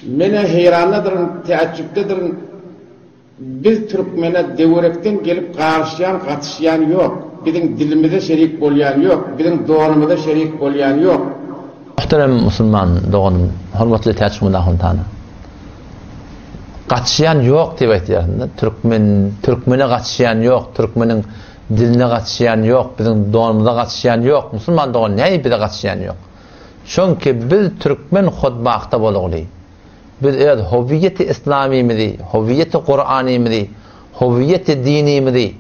Mene heyranlıdırın, teaccüptedirın. Biz Türkmene devrekten gelip karşıyan, katışyan yok. Bizim dilimizde şerik bolyan yok. Bizim doğanımızda şerik bolyan yok. Muhterem Müslüman doğanım, hürmetli teaccüptedirın huntana. Katışyan yok diye aytýarlar. Türkmene katışyan yok, Türkmenin diline katışyan yok, bizim doğanımıza katışyan yok. Müslüman doğan näme bize katışyan yok? Çünkü biz Türkmen hutbaqta bolugly. Biz evet huviyeti İslamiymizi, huviyeti Kur'animizi, huviyeti dinimizi,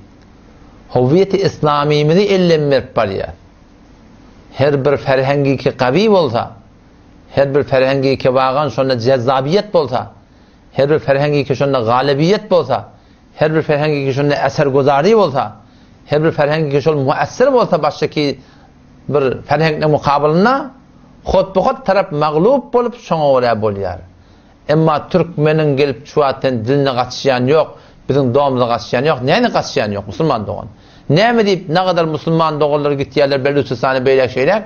huviyeti İslamiymizi ellenmep barýar. Her bir ferhengi ki qawi bolsa, her bir ferhengi ki bagan şonda cezzabiyet bolsa, her bir ferhengi ki şonda galibiyet bolsa, her bir ferhengi ki şonda eserguzari bolsa, her bir ferhengi ki şol muassir bolsa başdaki bir ferhengne mukabilina hutbaqat taraf maglub bolup şoňa göre bolýar. Emma Türkmenin gelip çuaten diline katışyan yok, bizim doğamıza katışyan yok, neyine katışyan yok Müslüman doğan. Näme deyip ne kadar Müslüman doğanlar gitýärler belli sany beýlek şeyler,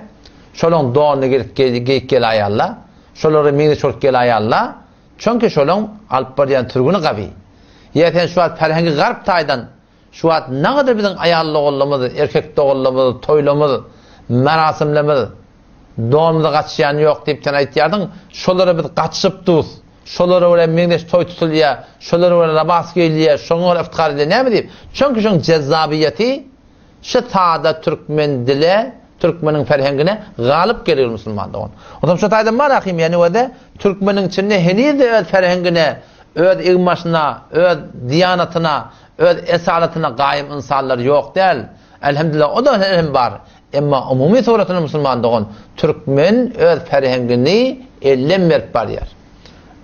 şolong doğanı gelip gel ayalla, şolary meňe çok gel ayalla, çünkü şolong alyp barýan türgüni gawy. Ýeten şu wagt ferhengi garp taýdan, şu wagt ne kadar bizim ayally oğullarymyz, erkek oğullarymyz, toýlarymyz, merasimlerimiz, doğamıza katışyan yok deyip sen aytýardyň, şolary biz gatşypdyk. Şolary bilen meňdeş toy tutulýar, şolary bilen labas giyilýär, şoňa iftikar edýär. Näme diýip? Çünki şoň cezzabiyeti şu taada Türkmen dile, Türkmenin ferhengine galip gelir Müslüman doğan. Otam şu taýdan bar ahim, ýani wede Türkmenin içinde henide öz ferhengine, öz igmaşyna, öz diýanatyna, öz esalatyna gaýym insanlar ýok däl. Elhamdülillah o da hem bar. Emma umumi suratyny Müslüman doğan Türkmen öz ferhengini ellenmerp barýar.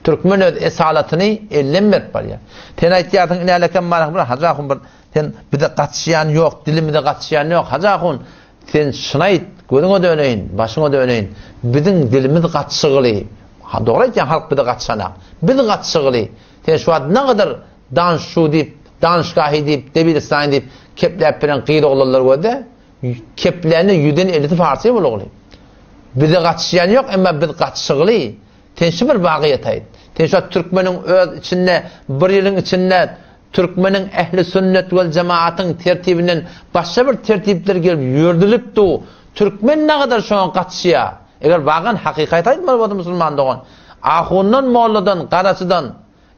Türkmen öz esalatyny ellenmerp barýar. Sen aýtýardyň inäleken maraq bir hajahun bir sen bize gatşyan yok, dilimizde gatşyan yok. Hajahun sen şuna aýt, gözüňe döneýin, başyňa döneýin. Biziň dilimiz gatşygyly. Ha dogry aýtýan halk bize gatşanak. Biz gatşygyly. Sen şu wagt ne kadar danşu diýip, danşgahy diýip, debilistan diýip kepläp bilen gyýdy olanlar göde, keplerini yüden eliti farsı bolugly. Bize gatşyan yok, emma biz gatşygyly. Tenşi bir bagiyet aýt. Tenşi Türkmenin öz içinde, bir ýylyň içinde Türkmenin ehli sünnet vel cemaatyň tertibinden başga bir tertipler gelip ýördülipdi. Türkmen ne kadar şoňa gatşýar? Eger bagan hakykat aýtmaly bolsa Müslüman dogan, ahundan, molladan, garaçydan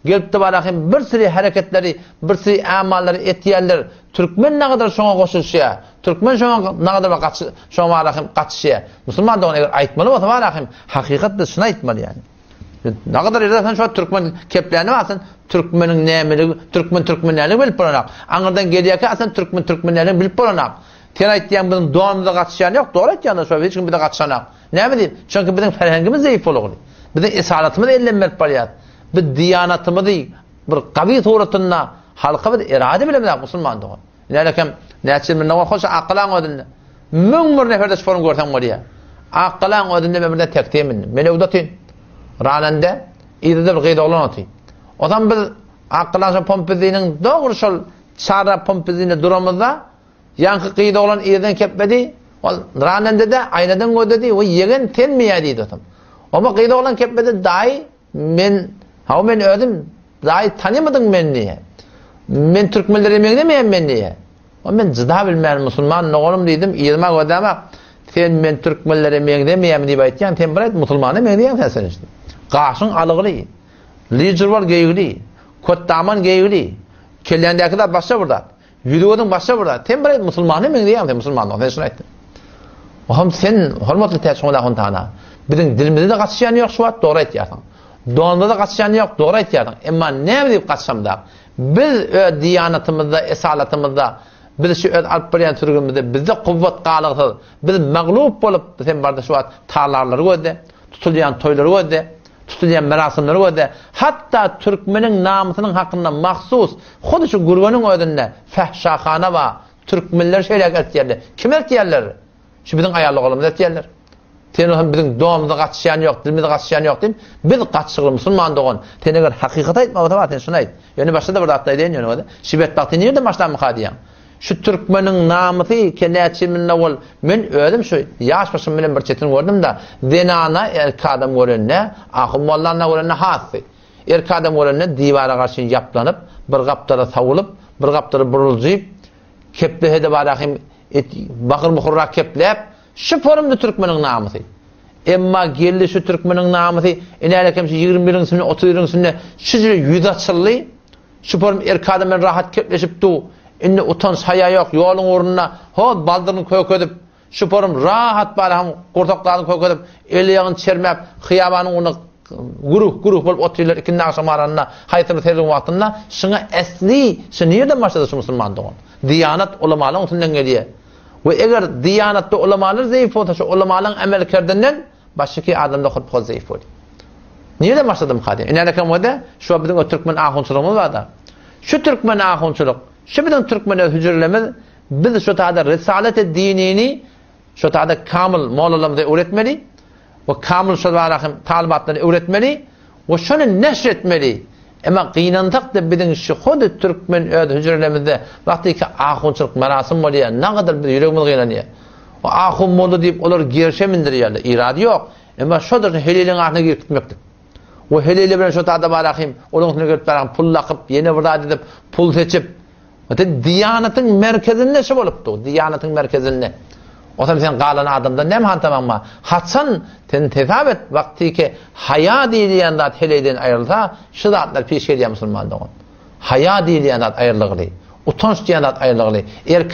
gelipdi barahim bir siri hareketleri, bir siri amallary etýärler. Türkmen ne kadar şoňa goşulýar? Türkmen şoňa ne kadar şoňa barahim gatşýar? Müslüman dogan eger aýtmaly bolsa barahim hakykatda şunu aýtmaly ýani. Ne kadar edersen şu Türkmen keplerini alsın, Türkmenin nämeligi, Türkmenlerni bilip bolanak. Aňyrdan gelýärkä asan Türkmenlerni bilip bolanak. Sen aýtýan biziň doğamyza gatşan ýok, dogry aýtýanda şu hiç kim bize gatşanak. Näme diýip? Çünki biziň ferhengimiz zeýif bolugly. Biziň esalatymyz ellenmerp barýar. Biz diýanatymyzy bir gawy suratyna halka bir irade bilen Müslüman dogan. Nälekem näçe men näme hoş aqlan ödünde. Müňmür neferdes forum görsem bolýar. Aqlan ödünde men bir tektemin. Men öwdatyn ranende ýerde bir gyýda olan aty. Odan biz aqlanşa pompeziniň dogry şol çara pompezine duramyzda ýanky gyýda olan ýerden kepmedi. Ol ranende de aýnadan gödedi, o ýegen tenmeýär diýdi otam. Ama gyýda olan kepmedi daý men ödüm daý tanımadyň meni. Men türkmenlere meňdemeýän meni. O men jyda bilmän musulman oğlum diýdim, ýerme gödämek. Sen men türkmenlere meňdemeýän diýip aýtýan, sen bir aýt musulmany meňdeýän sen işte. Gaşyň alygyly, lijerwar geýgili, kotdaman geýgili, kellendäki de başga burada, ýüdüwediň başga burada. Sen bir aýt musulmany meňdeýän, sen musulmanlyk sen şunu aýtdym. Oğlum sen hormatly täşgüle huntana. Biziň dilimizde de gatşyan ýok şu wagt dogry aýtýarsyň. Doğanda da gatşan ýok, dogry aýtýardyň. Emma näme diýip gatşamda? Biz öz diýanatymyzda, esalatymyzda, biz şu öz alyp barýan türgümizde bizde kuwwat galygy, biz maglub bolup sen barda şu wagt talarlary göde, tutulýan toýlary göde, tutulýan merasimleri göde, hatda türkmeniň namysynyň hakynda mahsus, hody şu gurbanyň ödünde fahşahana we türkmenler şeýle etýärler. Kim etýärler? Şu biziň aýaly oğlumyz etýärler. Sen hem biziň doğamyza gatşyan ýok, dilimizde gatşyan ýok diýip, biz gatşygy musulman dogan. Sen eger hakykat aýtmagy bolsa, sen şunu aýt. Ýöne başda da bir atda aýdyn ýöne. Şibet bagty nerede başlanmy hadýan? şu Türkmenin namusi keneçimin ol men ödüm şu yaş başım bilen bir çetin gördüm da zinana adam görenne ahım mollarına görenne hası adam görenne divara karşı yaplanıp bir kaptara savulup bir kaptara burulcuyup keple hede barahim bakır muhurrak keplep şu forumda Türkmenin namusi emma geldi şu Türkmenin namusi inelekem şu 21. sene 30. sene şu yüz açıllı şu forum adamın rahat kepleşip du inne utanç haya yok yolun uğruna ho baldırını köködüp şu forum rahat barahim kurtoklarını köködüp eliyağın çermep hıyabanın onu guruh bolup oturuyorlar ikindi akşam aranına hayatını tercih vaktinde şuna esli şu nereden başladı şu Müslümanlığı diyanat ulamaların utundan geliyor ve eğer diyanatlı ulamalar zayıf olsa şu ulamaların emel kerdenden başka adamda hutbol zayıf oluyor nereden başladım kadim inanakam o da şu bizim o Türkmen ahunçuluğumuz var da şu Türkmen ahunçuluk şu bizim Türkmen hücrelemiz biz şu taada risalet-i dinini şu taada kamil molalarımıza öğretmeli ve kamil şu talimatları öğretmeli ve şunu neşretmeli ama kıynandık da bizim şu hudu Türkmen hücrelemizde vakti ki ahunçuluk merasim oluyor ne kadar bir yüreğimiz kıylanıyor o ahun molu deyip olur girişemindir yani iradi yok ama şudur helilin altına girip gitmektir o helili bilen şu taada barahim onun üstüne girip barahim pul lakıp yeni burada edip pul seçip diyanatın merkezinde şu oluptu diyanatın merkezinde o zaman sen qalan adamda nem hantamam ma hatsan ten tezabet vakti ki haya diyanat heliden ayrılsa şu zatlar peş geliyor Müslümandan haya diyanat ayrılığı utanç diyanat ayrılığı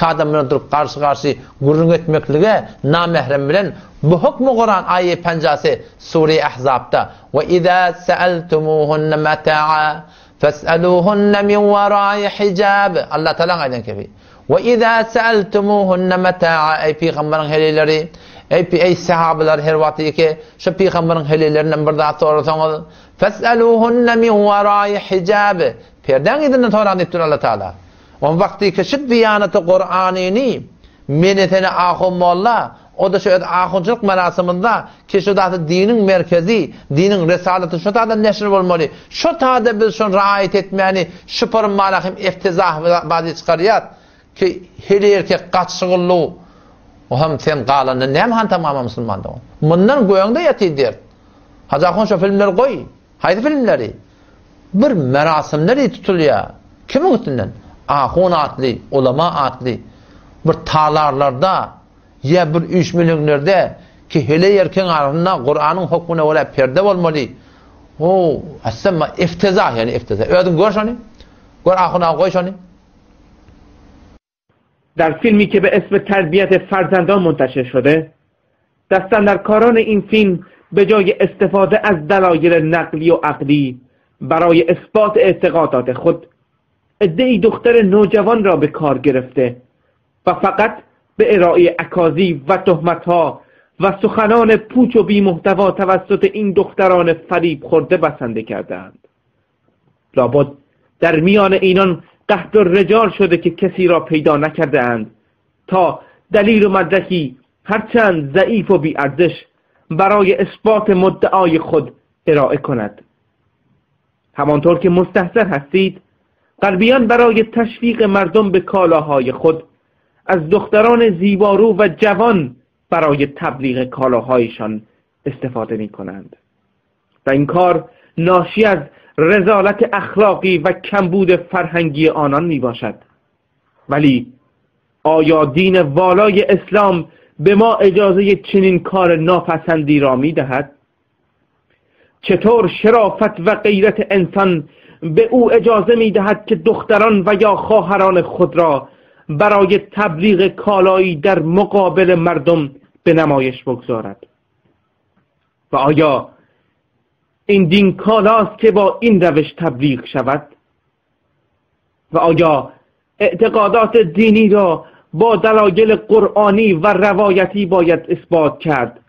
adamın durup karşı gurrun etmeklige namahrem bilen bu hukmu Kur'an ayet 50 Sure Ahzab'da ve izâ se'eltumuhunne meta'a fes'eluhunne min vara'i hicab Allah Teala aynen kefi ve izâ se'eltumuhunne meta'a ey peygamberin helileri ey sahabeler her vakti ki şu peygamberin helilerinden bir daha sorarsanız fes'eluhunne min vara'i hicab perden idin soran ettir Allah Teala o vakti ki şu diyanatı Kur'an'ını menetene ahum molla o da şu ahunculuk merasiminde ki şu da dinin merkezi dinin risaleti şu da neşr olmalı şu da biz şunu riayet etmeyeni şu param malahim iftizah bazı çıkarıyat ki her erkek kaçsıgıllı o hem sen qalanı nem han tamamı Müslümanda bundan goyanda yatıydır hazakon şu filmler koy haydi filmleri bir merasimleri tutuluyor kimin üstünden ahun atlı ulama atlı bir talarlarda ya bir 3 milyonlarda ki hele erken arasında Kur'an'ın hükmüne öyle perde olmalı o aslında iftizah yani iftizah ödün gör şunu gör ahuna koy şunu در فیلمی که به اسم تربیت فرزندان منتشر شده دستاندرکاران این فیلم به جای استفاده از دلایل نقلی و عقلی برای اثبات اعتقادات خود عده‌ای دختر نوجوان را به کار گرفته و فقط به ارائه اکاذیب و تهمت‌ها و سخنان پوچ و بی‌محتوا توسط این دختران فریب خورده بسنده کردند. لابد در میان اینان قحط الرجال شده که کسی را پیدا نکرده اند تا دلیل و مدرکی هرچند ضعیف و بی‌ارزش برای اثبات مدعای خود ارائه کند. همانطور که مستحضر هستید غربیان برای تشویق مردم به کالاهای خود از دختران زیبارو و جوان برای تبلیغ کالاهایشان استفاده می کنند و این کار ناشی از رذالت اخلاقی و کمبود فرهنگی آنان می باشد. ولی آیا دین والای اسلام به ما اجازه چنین کار ناپسندی را می دهد؟ چطور شرافت و غیرت انسان به او اجازه می دهد که دختران و یا خواهران خود را برای تبلیغ کالایی در مقابل مردم به نمایش بگذارد؟ و آیا این دین کالاست که با این روش تبلیغ شود؟ و آیا اعتقادات دینی را با دلایل قرآنی و روایتی باید اثبات کرد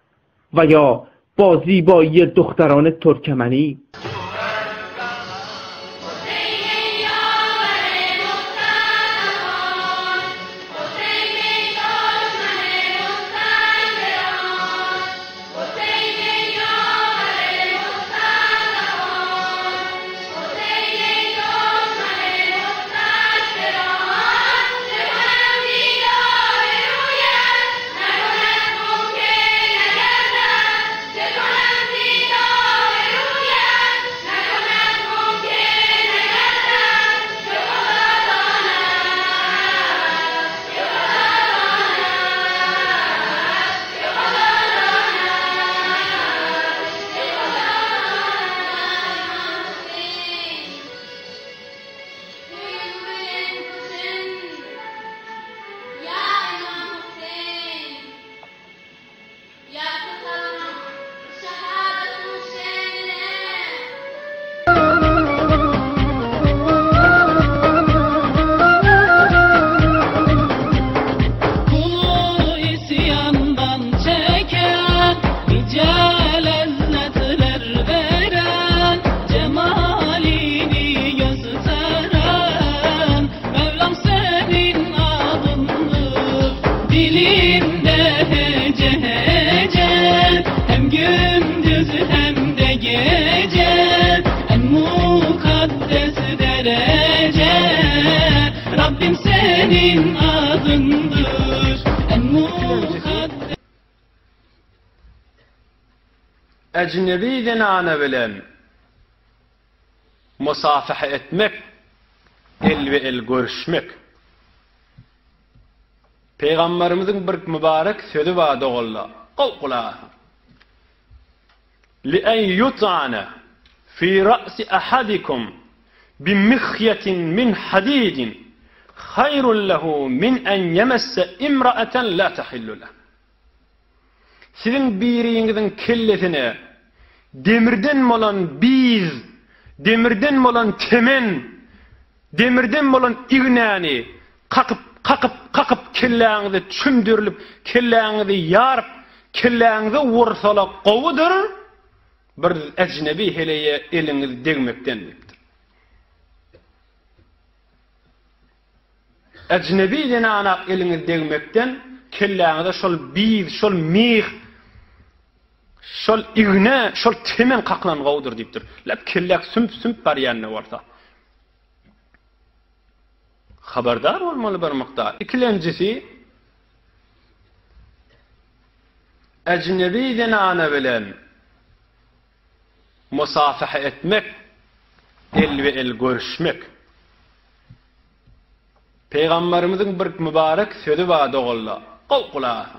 و یا با زیبایی دختران ترکمنی؟ gündüz hem de gece, en mukaddes derece. Rabbim senin adındır, en mukaddes. Ecnebi zenana bilen musafaha etmek, el ve el görüşmek. Peygamberimizin bir mübarek sözü var doğulla. Qulqula. Li en yut'ana fi ra'si ahadikum bimikhiyatin min hadidin hayrun lehu min en yemesse imra'atan la tahillu leh. Sizin biriğinizin kellesine demirden olan biz, demirden olan temen, demirden olan ignani kakıp kelleğinizi çümdürülüp, kelleğinizi yarıp, kelleğinizi vursala qovudur, bir ecnebi heleye eliniz degmekten diptir. Ecnebi denana eliniz degmekten, kelleğinizi şol biz, şol mih, şol igna, şol temen kaklan qovudur diptir. Lep kelleğ sümp baryanına varsa. Haberdar olmalı bir miqdar. İkincisi, ecnebi zenana bilen musafaha etmek, el ve el görüşmek. Peygamberimizin bir mübarek sözü var doğulla. Qulqula.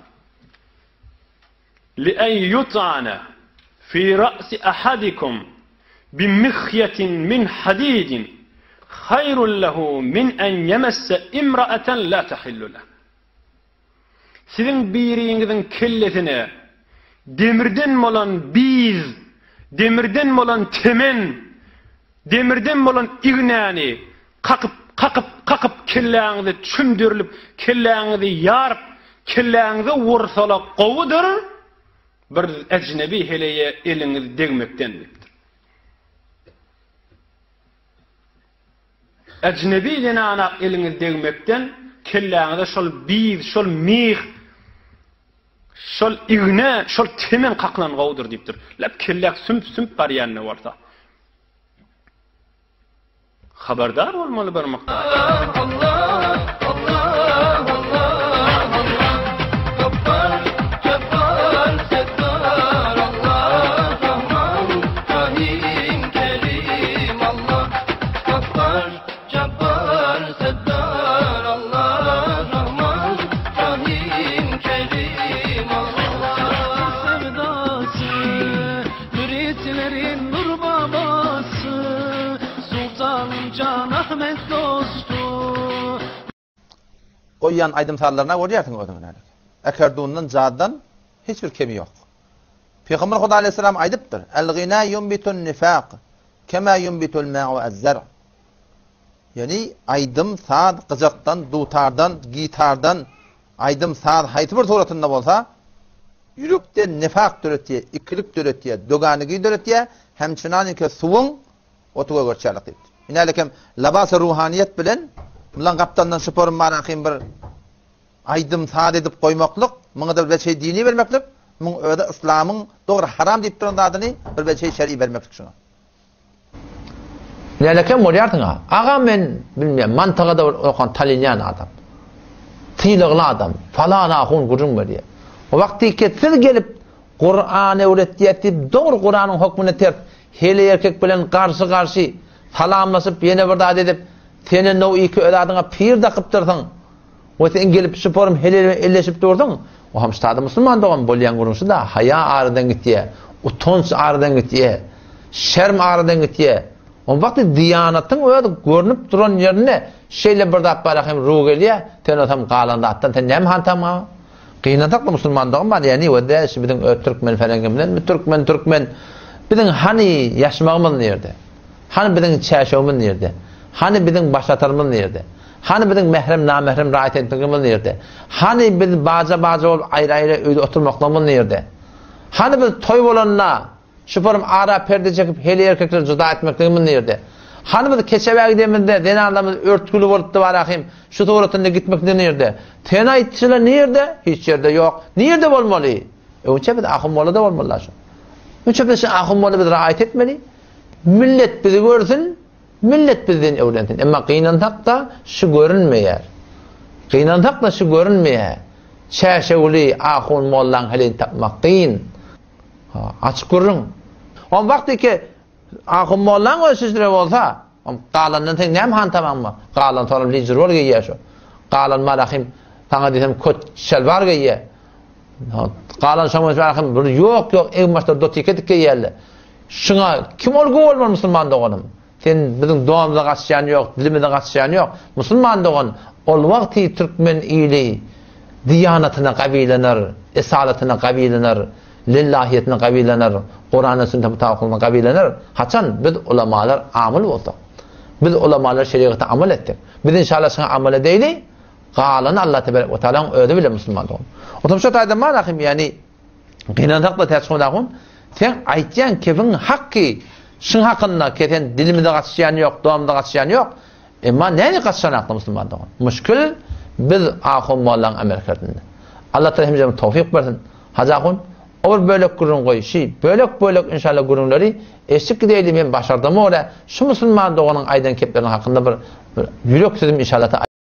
Li en yut'ana fi ra'si ahadikum bimikhiyatin min hadidin hayrun lehu min en yemesse imra'atan la tahillu leh. Sizin biriğinizin kellesine demirden olan biz, demirden olan temen, demirden olan ignani kakıp kelleğinizi çümdürülüp, kelleğinizi yarıp, kelleğinizi vursala qovudur, bir ecnebi heleye eliniz degmekten diptir. Ecnebi zenana eliniz degmekten, kelleğinizi şol biz, şol mih, şol igna, şol temen kaklan qovudur diptir. Lep kelleğ sümp baryanına varsa. Haberdar olmalı bir miqdar. Koyyan aydımtarlarına görüyorsun o zaman. Ekerduğundan zadan hiçbir kemi yok. Peygamber Huda Aleyhisselam aydıptır. El-gina yunbitul nifaq kema yunbitul ma'u az-zar'. Yani aydım saat qıcaqdan, dutardan, gitardan aydım saat haytı bir suratında bolsa yürekte nifaq döretiye, ikilik döretiye, doganigi döretiye hemçinanike suwun otuga görçalik deydi. İnalekem labas-ı ruhaniyet bilen Mulan kaptandan sporun marakim bir aydım saat edip koymaklık, mıngı da bir şey dini vermeklik, mıngı da İslam'ın doğru haram deyip durun adını bir şey şer'i vermeklik şuna. Nelekem oriyardın ha? Ağa men bilmeyem, mantığa da okan talinyan adam. Tıylıqlı adam, falan ahun gurun veriyor. O vakti siz gelip Kur'an'ı öğretiyetip, doğru Kur'an'ın hükmünü terp, hele erkek bilen karşı salamlasıp, yine bir daha edip, senin o iki öladına pir de kıptırdın. O sen gelip sporum elleşip durdun. O hamstada Müslüman doğan bolyan gurunsu da haya ağrıdan gittiye, utanç ağrıdan gittiye, şerm ağrıdan gittiye. O vakti diyanatın öyle görünüp duran yerine şeyle bir de bakayım ruh geliyor. Sen o tam qalanda attan sen nem hantam ha. Qiynataklı Müslüman doğan var yani o da bizim Türkmen falan bilen Türkmen bizim hani yaşamağımız nerede? Hani bizim çeşmemiz nerede? Hani bizim başlatırımız nerede? Hani bizim mehrem namehrem rahat etmemiz nerede? Hani biz baca olup ayrı öyle oturmaklamız nerede? Hani biz toy olanla şuparım ara perde çekip hele erkekleri cüda etmekimiz nerede? Hani biz keçebe gidemizde denarlarımız örtülü olup da varakayım şu tuğratında gitmek nerede? Tenayetçiler nerede? Hiç yerde yok. Nerede olmalı? Önce bir akım ola da olmalı. Üçüncüsü ahım onu bir rahat etmeli. Millet bizi görsün, millet bizden öğrensin. Ama kıynantak da şu görünmeyer. Kıynantak da şu görünmeyer. Çeşevli ahun mollan helin tapmak kıyın. Açık görün. O vakti ki ahun mollan o sizlere olsa, qalandan tek nem han tamam mı? Qalan sonra lider ol geye şu. Qalan malahim sana desem kot şelvar geye. Qalan şamaz malahim bir yok en başta dotiket geyelle. Şuna kim olgu olmar musulman doğanım? Sen bizim doğamıza kaçışan yok, dilimizde kaçışan yok. Musulman doğan ol vakti Türkmen iyiliği diyanetine kabilenir, esaletine kabilenir, lillahiyetine kabilenir, Kur'an-ı sünnete mutabıkına kabilenir. Haçan biz ulamalar amil oldu. Biz ulamalar şeriatı amel ettik. Biz inşallah sana amel edeyle qalanı Allah tebarek ve teala öde bile musulman doğan. Otom şu tayda malahim yani qinantakla təsqidaqun sen aytyan kefin hakkı şun hakkında keten dilimizde kaçışan yok, doğamda kaçışan yok. Ama neyini kaçışan aklı musulman doğan? Müşkül biz ahum mollan amel kerdinde. Allah Teala hemimize tevfik versin. Hazakun or bölük gurun koy şey bölük inşallah gurunları eşlik gidelim ben başardım oraya. Şu musulman doğanın aydan keplerinin hakkında bir yürek sözüm inşallah